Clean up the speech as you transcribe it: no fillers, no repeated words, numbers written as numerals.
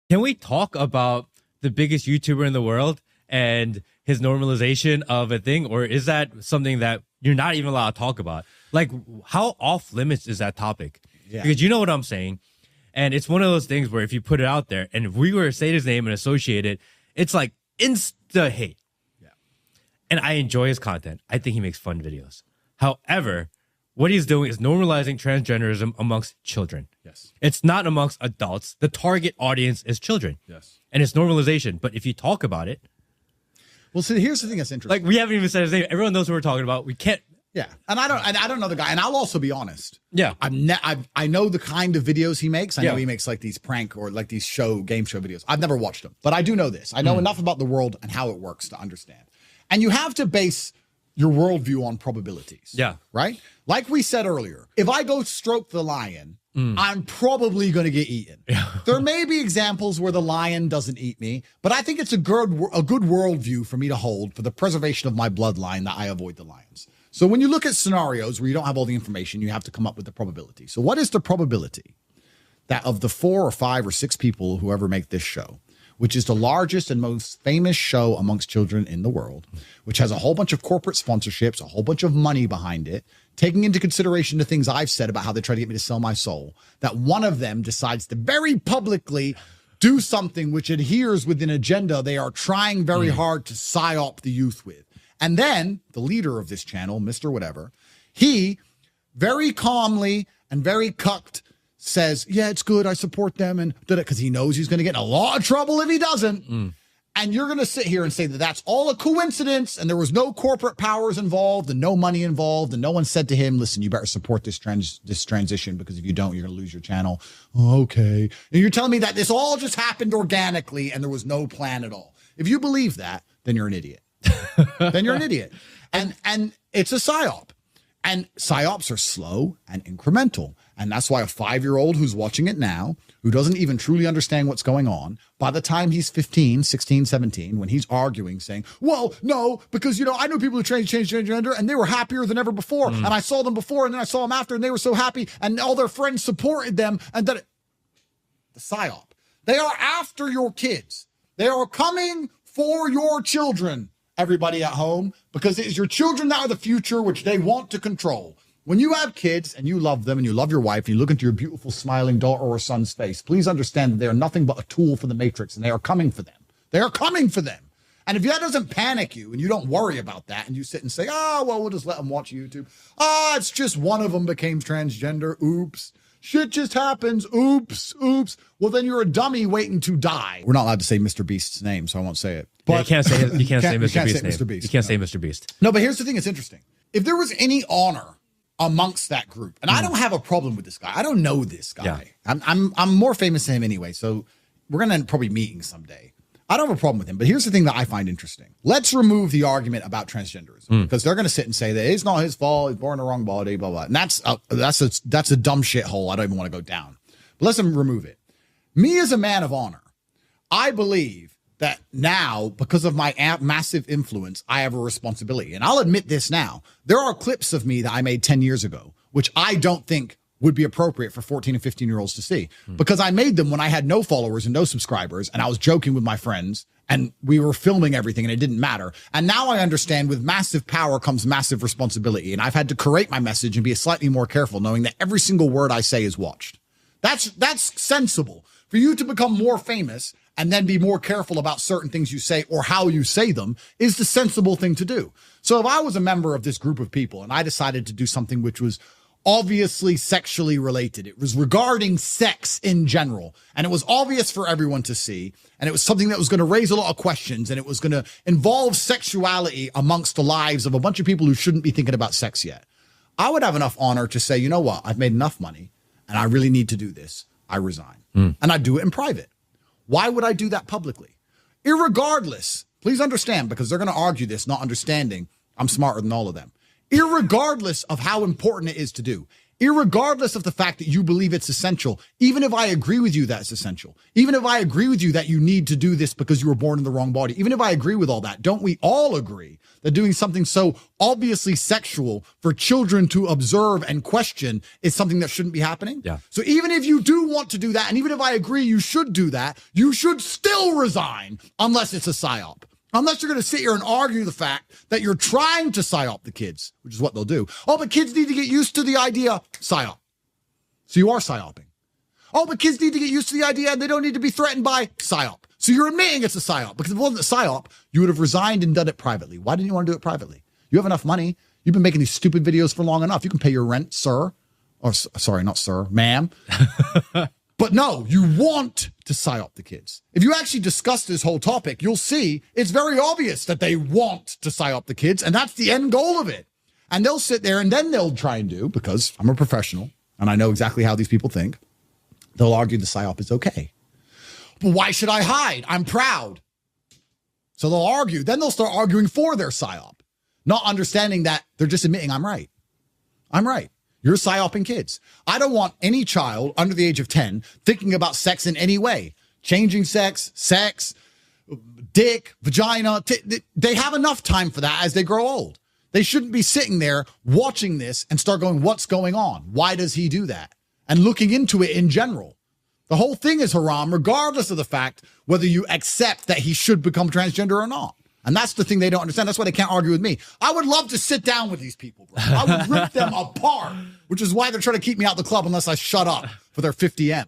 Can we talk about the biggest YouTuber in the world and his normalization of a thing? Or is that something that you're not even allowed to talk about? Like, how off limits is that topic? Yeah. Because you know what I'm saying. And it's one of those things where if you put it out there and if we were to say his name and associate it, it's like insta hate. Yeah. And I enjoy his content. I think he makes fun videos. However, what he's doing is normalizing transgenderism amongst children. Yes. It's not amongst adults. The target audience is children. Yes. And it's normalization. But if you talk about it. Well, see, here's the thing that's interesting. Like, we haven't even said his name. Everyone knows who we're talking about. We can't. Yeah. And I don't know the guy. And I'll also be honest. Yeah. I know the kind of videos he makes. I know he makes like these prank or like these game show videos. I've never watched them, but I do know this. I know enough about the world and how it works to understand. And you have to base your worldview on probabilities. Yeah. Right? Like we said earlier, if I go stroke the lion, I'm probably going to get eaten. Yeah. There may be examples where the lion doesn't eat me, but I think it's a good worldview for me to hold for the preservation of my bloodline that I avoid the lions. So when you look at scenarios where you don't have all the information, you have to come up with the probability. So what is the probability that of the 4 or 5 or 6 people who ever make this show, which is the largest and most famous show amongst children in the world, which has a whole bunch of corporate sponsorships, a whole bunch of money behind it, taking into consideration the things I've said about how they try to get me to sell my soul, that one of them decides to very publicly do something which adheres with an agenda they are trying very hard to psyop the youth with. And then the leader of this channel, Mr. Whatever, he very calmly and very cucked says, yeah, it's good. I support them. And because he knows he's going to get in a lot of trouble if he doesn't. And you're going to sit here and say that that's all a coincidence and there was no corporate powers involved and no money involved. And no one said to him, listen, you better support this transition because if you don't, you're going to lose your channel. Oh, okay. And you're telling me that this all just happened organically and there was no plan at all. If you believe that, then you're an idiot. Then you're an idiot. And it's a psyop. And psyops are slow and incremental. And that's why a 5-year-old who's watching it now, who doesn't even truly understand what's going on, by the time he's 15, 16, 17, when he's arguing, saying, well, no, because, I know people who changed gender and they were happier than ever before. And I saw them before and then I saw them after and they were so happy and all their friends supported them. And that the psyop, they are after your kids. They are coming for your children. Everybody at home, because it is your children that are the future, which they want to control. When you have kids and you love them and you love your wife and you look into your beautiful smiling daughter or son's face, please understand that they are nothing but a tool for the Matrix and they are coming for them. They are coming for them. And if that doesn't panic you and you don't worry about that and you sit and say, well, we'll just let them watch YouTube. It's just one of them became transgender. Oops. Shit just happens. Oops. Well, then you're a dummy waiting to die. We're not allowed to say Mr. Beast's name, so I won't say it. But you can't say Mr. Beast's name. You can't say Mr. Beast. No, but here's the thing that's interesting. If there was any honor amongst that group, and I don't have a problem with this guy. I don't know this guy. Yeah. I'm more famous than him anyway, so we're going to probably meeting someday. I don't have a problem with him, but here's the thing that I find interesting. Let's remove the argument about transgenderism because they're going to sit and say that it's not his fault. He's born in the wrong body, blah, blah. And that's a dumb shithole I don't even want to go down. But let's remove it. Me as a man of honor, I believe that now, because of my massive influence, I have a responsibility. And I'll admit this now. There are clips of me that I made 10 years ago, which I don't think would be appropriate for 14 and 15-year-olds to see because I made them when I had no followers and no subscribers and I was joking with my friends and we were filming everything and it didn't matter. And now I understand with massive power comes massive responsibility. And I've had to curate my message and be slightly more careful knowing that every single word I say is watched. That's sensible. For you to become more famous and then be more careful about certain things you say or how you say them is the sensible thing to do. So if I was a member of this group of people and I decided to do something which was obviously sexually related, it was regarding sex in general, and it was obvious for everyone to see, and it was something that was going to raise a lot of questions, and it was going to involve sexuality amongst the lives of a bunch of people who shouldn't be thinking about sex yet, I would have enough honor to say, you know what, I've made enough money, and I really need to do this. I resign. And I do it in private. Why would I do that publicly? Irregardless, please understand, because they're going to argue this, not understanding I'm smarter than all of them. Irregardless of how important it is to do, irregardless of the fact that you believe it's essential, even if I agree with you that it's essential, even if I agree with you that you need to do this because you were born in the wrong body, even if I agree with all that, don't we all agree that doing something so obviously sexual for children to observe and question is something that shouldn't be happening? Yeah. So even if you do want to do that, and even if I agree you should do that, you should still resign unless it's a psyop. Unless you're going to sit here and argue the fact that you're trying to psyop the kids, which is what they'll do. Oh, but kids need to get used to the idea, psyop. So you are psyoping. Oh, but kids need to get used to the idea and they don't need to be threatened by psyop. So you're admitting it's a psyop. Because if it wasn't a psyop, you would have resigned and done it privately. Why didn't you want to do it privately? You have enough money. You've been making these stupid videos for long enough. You can pay your rent, sir. Or sorry, not sir, ma'am. But no, you want to psyop the kids. If you actually discuss this whole topic, you'll see it's very obvious that they want to psyop the kids, and that's the end goal of it. And they'll sit there and then they'll try and do, because I'm a professional and I know exactly how these people think, they'll argue the psyop is okay. But why should I hide? I'm proud. So they'll argue. Then they'll start arguing for their psyop, not understanding that they're just admitting I'm right. I'm right. You're psyoping kids. I don't want any child under the age of 10 thinking about sex in any way. Changing sex, dick, vagina. They have enough time for that as they grow old. They shouldn't be sitting there watching this and start going, what's going on? Why does he do that? And looking into it in general. The whole thing is haram, regardless of the fact whether you accept that he should become transgender or not. And that's the thing they don't understand. That's why they can't argue with me. I would love to sit down with these people, bro. I would rip them apart, which is why they're trying to keep me out the club unless I shut up for their 50M.